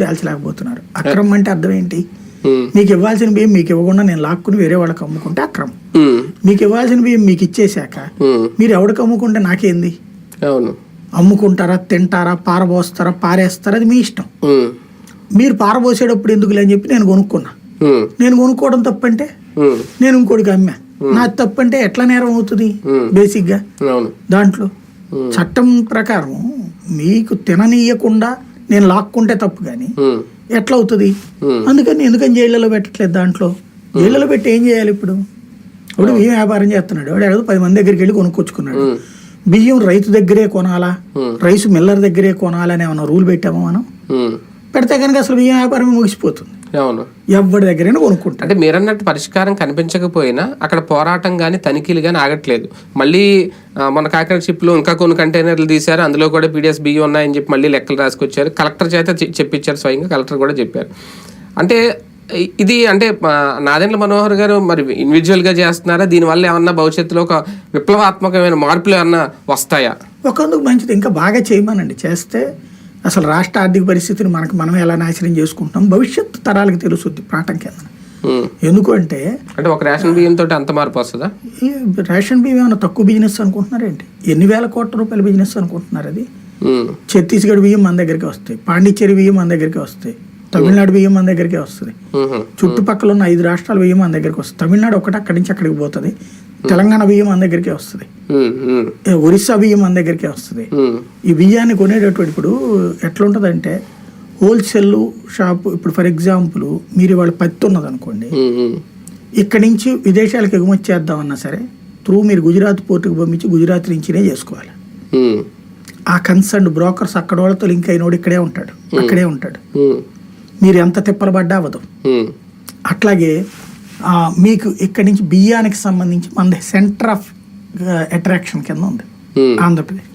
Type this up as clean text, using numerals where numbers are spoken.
దాల్చలేకపోతున్నారు. అక్రమం అంటే అర్థం ఏంటి? మీకు ఇవ్వాల్సిన బియ్యం మీకు ఇవ్వకుండా నేను లాక్కుని వేరే వాళ్ళకి అమ్ముకుంటే అక్రమం. మీకు ఇవ్వాల్సిన బియ్యం మీకు ఇచ్చేసాక మీరు ఎవరికి అమ్ముకుంటే నాకేంది? అమ్ముకుంటారా, తింటారా, పారబోస్తారా, పారేస్తారా, అది మీ ఇష్టం. మీరు పారబోసేటప్పుడు ఎందుకులే అని చెప్పి నేను కొనుక్కున్నా. నేను కొనుక్కోవడం తప్పంటే నేను ఇంకోటికి అమ్మా, నాది తప్పంటే ఎట్లా నేరం అవుతుంది? బేసిక్ గా దాంట్లో చట్టం ప్రకారం మీకు తిననీయకుండా నేను లాక్కుంటే తప్పు, కానీ ఎట్లా అవుతుంది? అందుకని ఎందుకని జైళ్ళలో పెట్టట్లేదు? దాంట్లో జైళ్ళలో పెట్టి ఏం చేయాలి? ఇప్పుడు బియ్యం వ్యాపారం చేస్తున్నాడు వాడు, 10 మంది దగ్గరికి వెళ్ళి కొనుక్కొచ్చుకున్నాడు. బియ్యం రైతు దగ్గరే కొనాలా, రైస్ మిల్లర్ దగ్గరే కొనాలా అని ఏమన్నా రూల్ పెట్టామో మనం? పెడితే కనుక అసలు బియ్యం వ్యాపారం ముగిసిపోతుంది. ఎవరి దగ్గరైనా కొనుక్కుంటారు. అంటే మీరన్నట్టు పరిష్కారం కనిపించకపోయినా అక్కడ పోరాటం కానీ తనిఖీలు కానీ ఆగట్లేదు. మళ్ళీ మన కాకినాడ షిప్లో ఇంకా కొన్ని కంటైనర్లు తీశారు, అందులో కూడా పీడిఎస్ బియ్యం ఉన్నాయని చెప్పి మళ్ళీ లెక్కలు రాసుకొచ్చారు. కలెక్టర్ చేత చెప్పించారు, స్వయంగా కలెక్టర్ కూడా చెప్పారు. అంటే ఇది అంటే నాదెండ్ల మనోహర్ గారు మరి ఇండివిజువల్గా చేస్తున్నారా? దీనివల్ల ఏమన్నా భవిష్యత్తులో ఒక విప్లవాత్మకమైన మార్పులు ఏమన్నా వస్తాయా? ఒకందుకు మంచిది, ఇంకా బాగా చేయమనండి. చేస్తే అసలు రాష్ట్ర ఆర్థిక పరిస్థితిని మనం ఎలా నాశనం చేసుకుంటున్నాం భవిష్యత్తు తరాలకు తెలుస్తుంది పాఠం కింద. ఎందుకు అంటే ఒక రేషన్ బియ్యం తోటి అంత మార్పు వస్తుందా? ఈ రేషన్ బియ్యం ఏమైనా తక్కువ బిజినెస్ అనుకుంటున్నారేంటి? ఎన్ని వేల కోట్ల రూపాయల బిజినెస్ అనుకుంటున్నారు అది? ఛత్తీస్గఢ్ బియ్యం మన దగ్గరికి వస్తాయి, పాండిచ్చేరి బియ్యం మన దగ్గరికి వస్తాయి, తమిళనాడు బియ్యం మన దగ్గరికి వస్తుంది, చుట్టుపక్కల ఉన్న 5 రాష్ట్రాల బియ్యం మన దగ్గరికి వస్తుంది. తమిళనాడు ఒకటి అక్కడి నుంచి అక్కడికి పోతుంది, తెలంగాణ బియ్యం మన దగ్గరికే వస్తుంది, ఒరిస్సా బియ్యం మన దగ్గరికే వస్తుంది. ఈ బియ్యాన్ని కొనేటటువంటి ఇప్పుడు ఎట్లుంటదంటే హోల్సేల్ షాప్, ఇప్పుడు ఫర్ ఎగ్జాంపుల్ మీరు ఇవాళ పత్తి ఉన్నది అనుకోండి, ఇక్కడి నుంచి విదేశాలకు ఎగుమతి చేద్దామన్నా సరే మీరు గుజరాత్ పోర్టుకు పంపించి గుజరాత్ నుంచినే చేసుకోవాలి. ఆ కన్సర్న్ బ్రోకర్స్ అక్కడ వాళ్ళతో లింక్ అయినోడు ఇక్కడే ఉంటాడు, అక్కడే ఉంటాడు. మీరు ఎంత తిప్పలు పడ్డా అవ్వదు. అట్లాగే మీకు ఇక్కడి నుంచి బియ్యానికి సంబంధించి మన సెంటర్ ఆఫ్ అట్రాక్షన్ కింద ఉంది ఆంధ్రప్రదేశ్.